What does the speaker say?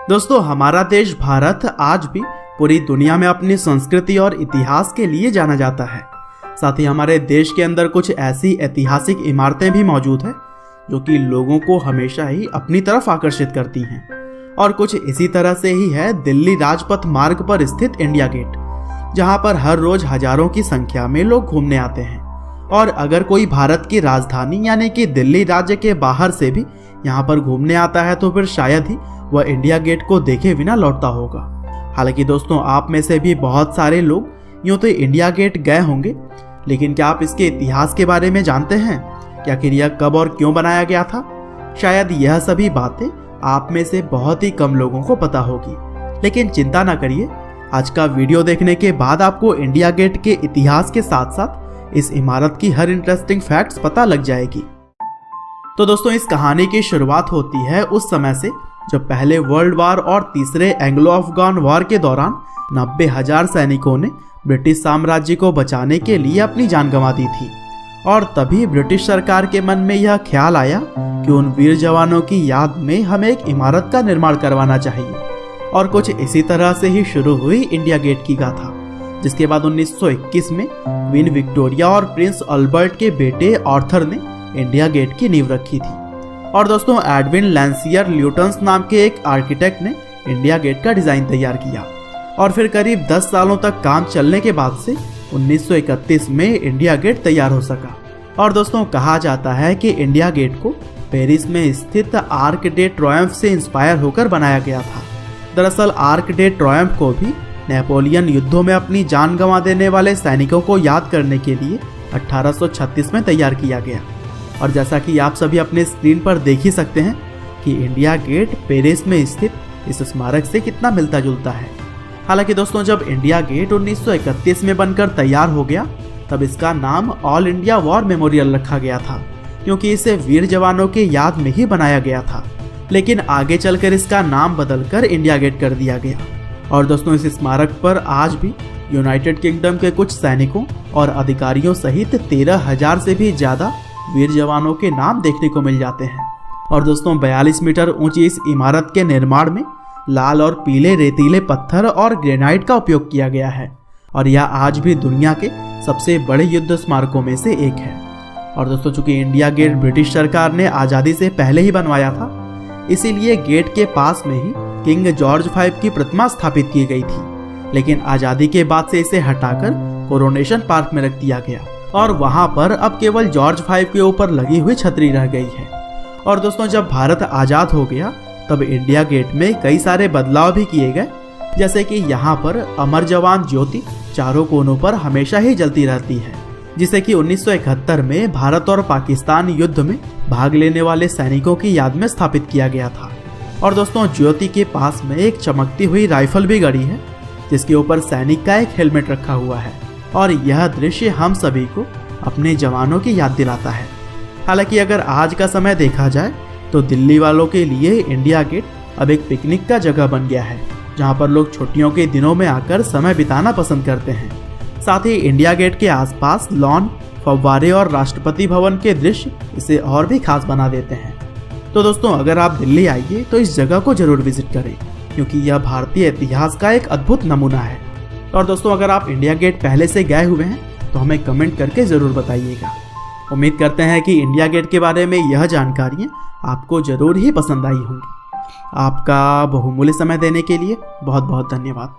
दोस्तों, हमारा देश भारत आज भी पूरी दुनिया में अपनी संस्कृति और इतिहास के लिए जाना जाता है। साथ ही हमारे देश के अंदर कुछ ऐसी ऐतिहासिक इमारतें भी मौजूद हैं जो कि लोगों को हमेशा ही अपनी तरफ आकर्षित करती हैं। और कुछ इसी तरह से ही है दिल्ली राजपथ मार्ग पर स्थित इंडिया गेट, जहां पर हर रोज हजारों की संख्या में लोग घूमने आते हैं। और अगर कोई भारत की राजधानी यानी कि दिल्ली राज्य के बाहर से भी यहाँ पर घूमने आता है तो फिर शायद ही वह इंडिया गेट को देखे बिना लौटता होगा। हालांकि दोस्तों, आप में से भी बहुत सारे लोग यूं तो इंडिया गेट गए होंगे, लेकिन क्या आप इसके इतिहास के बारे में जानते हैं कि आखिर यह कब और क्यों बनाया गया था? शायद यह सभी बातें आप में से बहुत ही कम लोगों को पता होगी। लेकिन चिंता ना करिए, आज का वीडियो देखने के बाद आपको इंडिया गेट के इतिहास के साथ साथ इस इमारत की हर इंटरेस्टिंग फैक्ट्स पता लग जाएगी। तो दोस्तों, इस कहानी की शुरुआत होती है उस समय से जब पहले वर्ल्ड वार और तीसरे एंग्लो अफगान वार के दौरान 90,000 सैनिकों ने ब्रिटिश साम्राज्य को बचाने के लिए अपनी जान गंवा दी थी। और तभी ब्रिटिश सरकार के मन में यह ख्याल आया कि उन वीर जवानों की याद में हमें एक इमारत का निर्माण करवाना चाहिए। और कुछ इसी तरह से ही शुरू हुई इंडिया गेट की गाथा, जिसके बाद 1921 में क्वीन विक्टोरिया और प्रिंस अल्बर्ट के बेटे आर्थर ने इंडिया गेट की नींव रखी थी। और दोस्तों, एडविन लैंसियर ल्यूटन्स नाम के एक आर्किटेक्ट ने इंडिया गेट का डिजाइन तैयार किया। और फिर करीब 10 सालों तक काम चलने के बाद से 1931 में इंडिया गेट तैयार हो सका। और दोस्तों, कहा जाता है कि इंडिया गेट को पेरिस में स्थित आर्क डे ट्रायम्फ से इंस्पायर होकर बनाया गया था। दरअसल आर्क डे ट्रायम्फ को भी नेपोलियन युद्धों में अपनी जान गंवा देने वाले सैनिकों को याद करने के लिए 1836 में तैयार किया गया। और जैसा कि आप सभी अपने स्क्रीन पर देख ही सकते हैं कि इंडिया गेट पेरिस में स्थित इस स्मारक से कितना मिलता जुलता है। हालांकि दोस्तों, जब इंडिया गेट 1931 में बनकर तैयार हो गया तब इसका नाम ऑल इंडिया वॉर मेमोरियल रखा गया था, क्योंकि इसे वीर जवानों के याद में ही बनाया गया था। लेकिन आगे चलकर इसका नाम बदलकर इंडिया गेट कर दिया गया। और दोस्तों, इस स्मारक पर आज भी यूनाइटेड किंगडम के कुछ सैनिकों और अधिकारियों सहित 13,000 से भी ज्यादा वीर जवानों के नाम देखने को मिल जाते हैं। और दोस्तों, 42 मीटर ऊंची इस इमारत के निर्माण में लाल और पीले रेतीले पत्थर और ग्रेनाइट का उपयोग किया गया है। और यह आज भी दुनिया के सबसे बड़े युद्ध स्मारकों में से एक है। और दोस्तों, चूंकि इंडिया गेट ब्रिटिश सरकार ने आज़ादी से पहले ही बनवाया था, इसीलिए गेट के पास में ही किंग जॉर्ज V की प्रतिमा स्थापित की गई थी। लेकिन आज़ादी के बाद से इसे हटाकर कोरोनेशन पार्क में रख दिया गया और वहां पर अब केवल जॉर्ज V के ऊपर लगी हुई छतरी रह गई है। और दोस्तों, जब भारत आज़ाद हो गया तब इंडिया गेट में कई सारे बदलाव भी किए गए, जैसे कि यहाँ पर अमर जवान ज्योति चारों कोनों पर हमेशा ही जलती रहती है, जिसे कि 1971 में भारत और पाकिस्तान युद्ध में भाग लेने वाले सैनिकों की याद में स्थापित किया गया था। और दोस्तों, ज्योति के पास में एक चमकती हुई राइफल भी गड़ी है, जिसके ऊपर सैनिक का एक हेलमेट रखा हुआ है। और यह दृश्य हम सभी को अपने जवानों की याद दिलाता है। हालांकि अगर आज का समय देखा जाए तो दिल्ली वालों के लिए इंडिया गेट अब एक पिकनिक का जगह बन गया है, जहां पर लोग छुट्टियों के दिनों में आकर समय बिताना पसंद करते हैं। साथ ही इंडिया गेट के आसपास लॉन, फव्वारे और राष्ट्रपति भवन के दृश्य इसे और भी खास बना देते हैं। तो दोस्तों, अगर आप दिल्ली आइए तो इस जगह को जरूर विजिट करें, क्योंकि यह भारतीय इतिहास का एक अद्भुत नमूना है। और दोस्तों, अगर आप इंडिया गेट पहले से गए हुए हैं तो हमें कमेंट करके ज़रूर बताइएगा। उम्मीद करते हैं कि इंडिया गेट के बारे में यह जानकारियाँ आपको ज़रूर ही पसंद आई होंगी। आपका बहुमूल्य समय देने के लिए बहुत बहुत धन्यवाद।